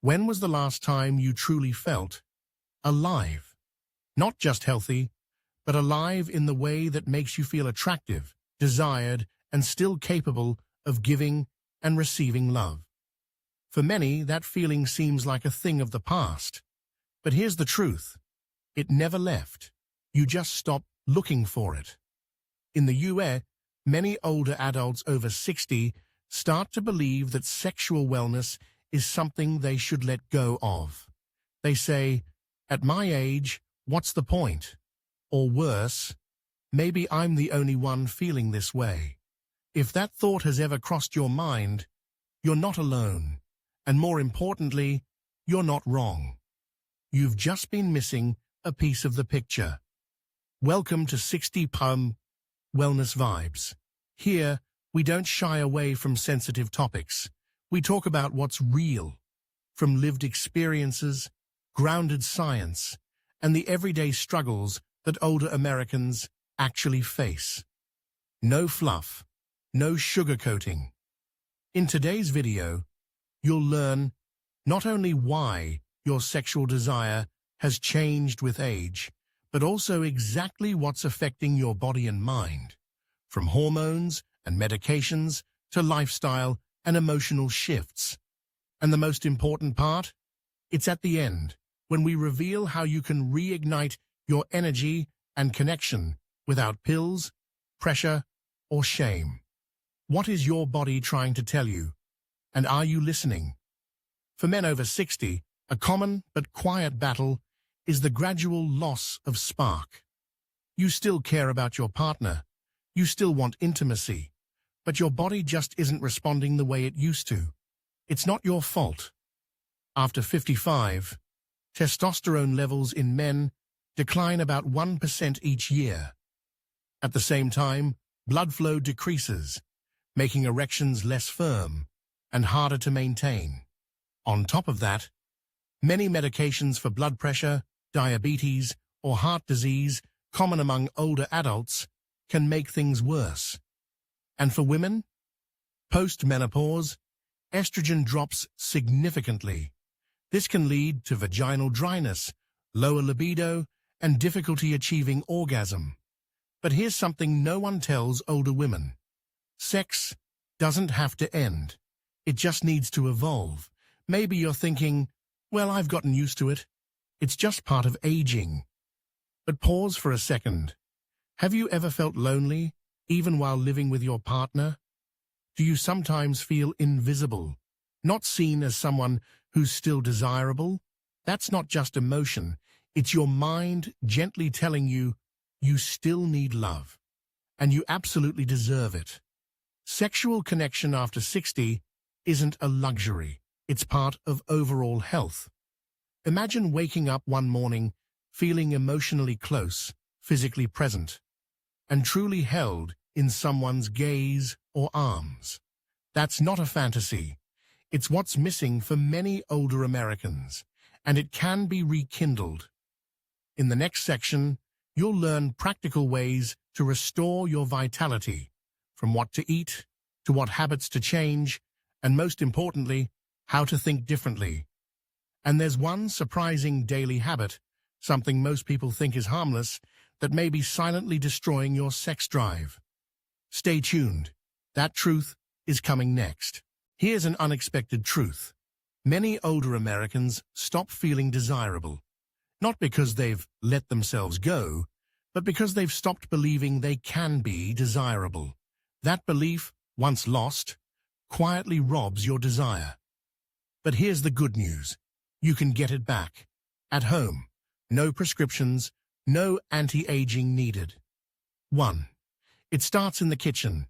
When was the last time you truly felt alive? Not just healthy, but alive in the way that makes you feel attractive, desired, and still capable of giving and receiving love. For many, that feeling seems like a thing of the past. But here's the truth. It never left. You just stopped looking for it. In the US, many older adults over 60 start to believe that sexual wellness is something they should let go of. They say, "At my age, what's the point?" Or worse, "Maybe I'm the only one feeling this way." If that thought has ever crossed your mind, you're not alone. And more importantly, you're not wrong. You've just been missing a piece of the picture. Welcome to 60 Wellness Vibes. Here, we don't shy away from sensitive topics. We talk about what's real, from lived experiences, grounded science, and the everyday struggles that older Americans actually face. No fluff, no sugarcoating. In today's video, you'll learn not only why your sexual desire has changed with age, but also exactly what's affecting your body and mind, from hormones and medications to lifestyle and emotional shifts. And the most important part? It's at the end, when we reveal how you can reignite your energy and connection without pills, pressure, or shame. What is your body trying to tell you? And are you listening? For men over 60, a common but quiet battle is the gradual loss of spark. You still care about your partner, you still want intimacy, but your body just isn't responding the way it used to. It's not your fault. After 55, testosterone levels in men decline about 1% each year. At the same time, blood flow decreases, making erections less firm and harder to maintain. On top of that, many medications for blood pressure, diabetes, or heart disease, common among older adults, can make things worse. And for women, post-menopause, estrogen drops significantly. This can lead to vaginal dryness, lower libido, and difficulty achieving orgasm. But here's something no one tells older women. Sex doesn't have to end. It just needs to evolve. Maybe you're thinking, "Well, I've gotten used to it. It's just part of aging." But pause for a second. Have you ever felt lonely, even while living with your partner? Do you sometimes feel invisible, not seen as someone who's still desirable? That's not just emotion. It's your mind gently telling you you still need love, and you absolutely deserve it. Sexual connection after 60 isn't a luxury. It's part of overall health. Imagine waking up one morning feeling emotionally close, physically present, and truly held in someone's gaze or arms. That's not a fantasy. It's what's missing for many older Americans, and it can be rekindled. In the next section, you'll learn practical ways to restore your vitality, from what to eat to what habits to change, and most importantly, how to think differently. And there's one surprising daily habit, something most people think is harmless, that may be silently destroying your sex drive. Stay tuned. That truth is coming next. Here's an unexpected truth. Many older Americans stop feeling desirable, not because they've let themselves go, but because they've stopped believing they can be desirable. That belief, once lost, quietly robs your desire. But here's the good news. You can get it back. At home. No prescriptions, no anti-aging needed. 1. It starts in the kitchen.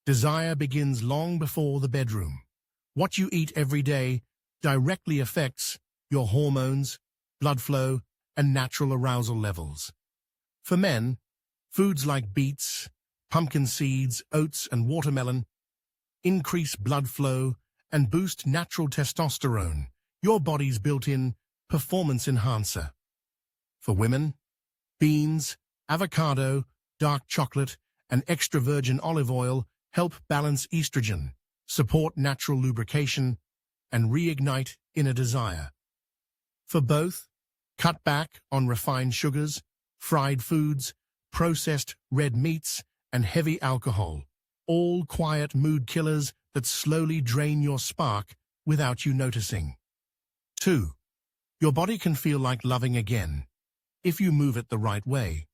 Desire begins long before the bedroom. What you eat every day directly affects your hormones, blood flow, and natural arousal levels. For men, foods like beets, pumpkin seeds, oats, and watermelon increase blood flow and boost natural testosterone, your body's built-in performance enhancer. For women, beans, avocado, dark chocolate, and extra virgin olive oil help balance estrogen, support natural lubrication, and reignite inner desire. For both, cut back on refined sugars, fried foods, processed red meats, and heavy alcohol, all quiet mood killers that slowly drain your spark without you noticing. 2. Your body can feel like loving again, if you move it the right way.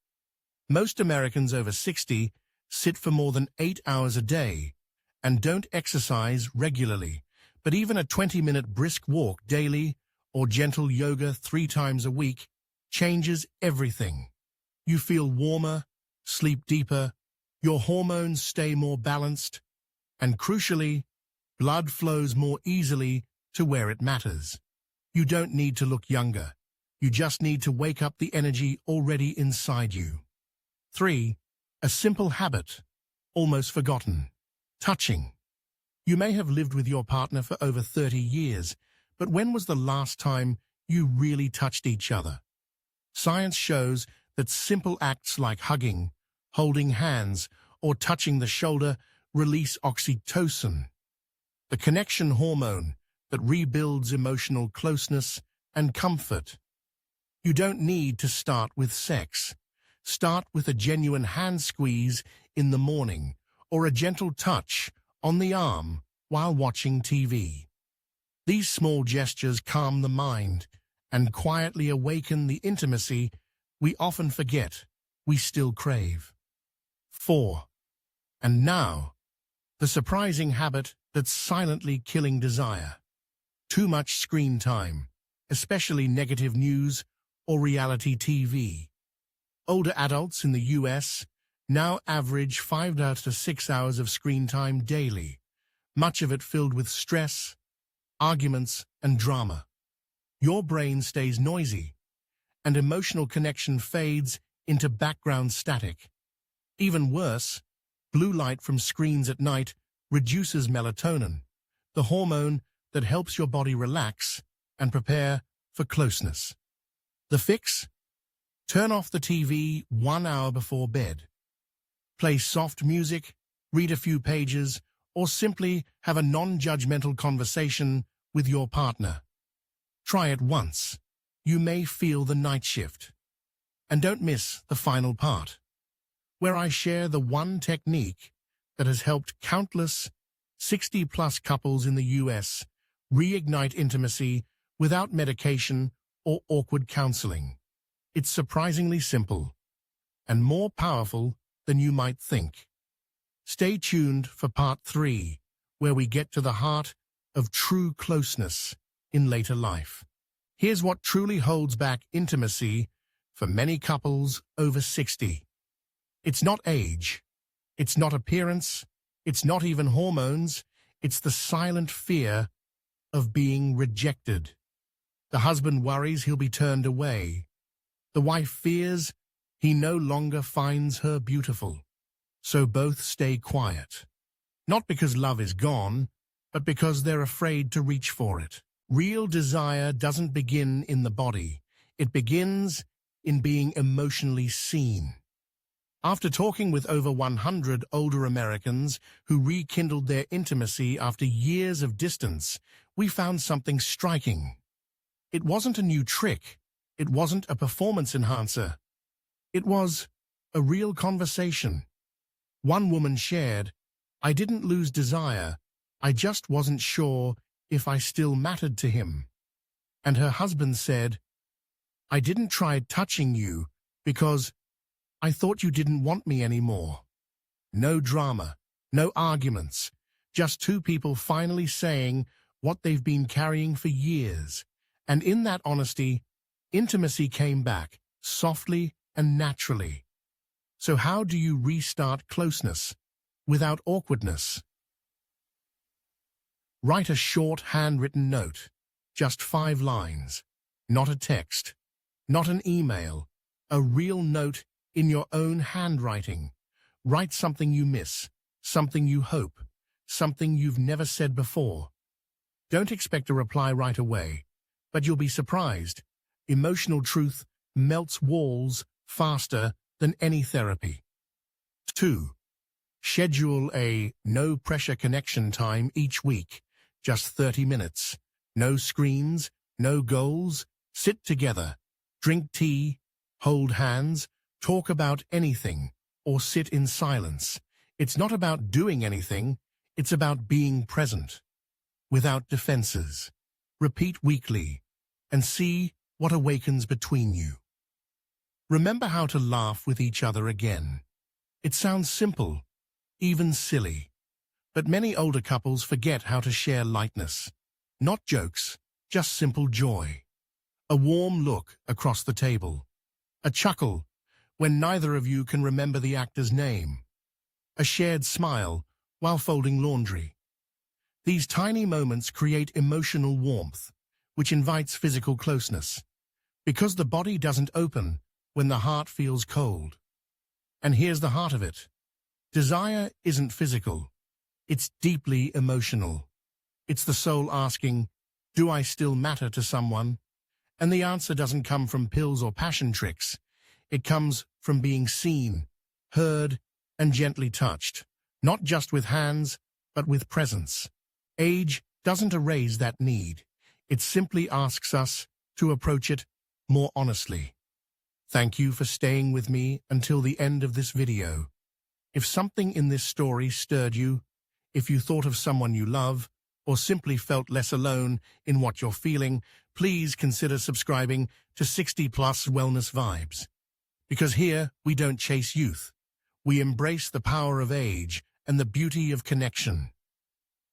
Most Americans over 60 sit for more than 8 hours a day and don't exercise regularly, but even a 20-minute brisk walk daily or gentle yoga 3 times a week changes everything. You feel warmer, sleep deeper, your hormones stay more balanced, and crucially, blood flows more easily to where it matters. You don't need to look younger. You just need to wake up the energy already inside you. 3. A simple habit, almost forgotten. Touching. You may have lived with your partner for over 30 years, but when was the last time you really touched each other? Science shows that simple acts like hugging, holding hands, or touching the shoulder release oxytocin, the connection hormone that rebuilds emotional closeness and comfort. You don't need to start with sex. Start with a genuine hand squeeze in the morning or a gentle touch on the arm while watching TV. These small gestures calm the mind and quietly awaken the intimacy we often forget we still crave. 4. And now, the surprising habit that's silently killing desire. Too much screen time, especially negative news or reality TV. Older adults in the US now average 5 to 6 hours of screen time daily, much of it filled with stress, arguments, and drama. Your brain stays noisy, and emotional connection fades into background static. Even worse, blue light from screens at night reduces melatonin, the hormone that helps your body relax and prepare for closeness. The fix? Turn off the TV 1 hour before bed. Play soft music, read a few pages, or simply have a non-judgmental conversation with your partner. Try it once. You may feel the night shift. And don't miss the final part, where I share the one technique that has helped countless 60-plus couples in the US reignite intimacy without medication or awkward counseling. It's surprisingly simple and more powerful than you might think. Stay tuned for part 3, where we get to the heart of true closeness in later life. Here's what truly holds back intimacy for many couples over 60. It's not age. It's not appearance. It's not even hormones. It's the silent fear of being rejected. The husband worries he'll be turned away. The wife fears he no longer finds her beautiful. So both stay quiet. Not because love is gone, but because they're afraid to reach for it. Real desire doesn't begin in the body. It begins in being emotionally seen. After talking with over 100 older Americans who rekindled their intimacy after years of distance, we found something striking. It wasn't a new trick. It wasn't a performance enhancer. It was a real conversation. One woman shared, "I didn't lose desire. I just wasn't sure if I still mattered to him." And her husband said, "I didn't try touching you because I thought you didn't want me anymore." No drama, no arguments, just two people finally saying what they've been carrying for years. And in that honesty, intimacy came back, softly and naturally. So how do you restart closeness without awkwardness? Write a short handwritten note, just 5 lines, not a text, not an email, a real note in your own handwriting. Write something you miss, something you hope, something you've never said before. Don't expect a reply right away, but you'll be surprised. Emotional truth melts walls faster than any therapy. 2. Schedule a no-pressure connection time each week, just 30 minutes. No screens, no goals. Sit together, drink tea, hold hands, talk about anything, or sit in silence. It's not about doing anything, it's about being present, without defenses. Repeat weekly, and see what awakens between you. Remember how to laugh with each other again. It sounds simple, even silly, but many older couples forget how to share lightness. Not jokes, just simple joy. A warm look across the table. A chuckle when neither of you can remember the actor's name. A shared smile while folding laundry. These tiny moments create emotional warmth, which invites physical closeness, because the body doesn't open when the heart feels cold. And here's the heart of it. Desire isn't physical. It's deeply emotional. It's the soul asking, do I still matter to someone? And the answer doesn't come from pills or passion tricks. It comes from being seen, heard, and gently touched, not just with hands, but with presence. Age doesn't erase that need. It simply asks us to approach it more honestly. Thank you for staying with me until the end of this video. If something in this story stirred you, if you thought of someone you love, or simply felt less alone in what you're feeling, please consider subscribing to 60 Plus Wellness Vibes. Because here, we don't chase youth. We embrace the power of age and the beauty of connection.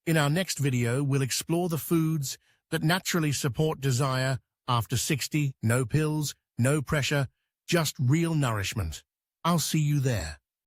In our next video, we'll explore the foods that naturally support desire after 60, no pills, no pressure, just real nourishment. I'll see you there.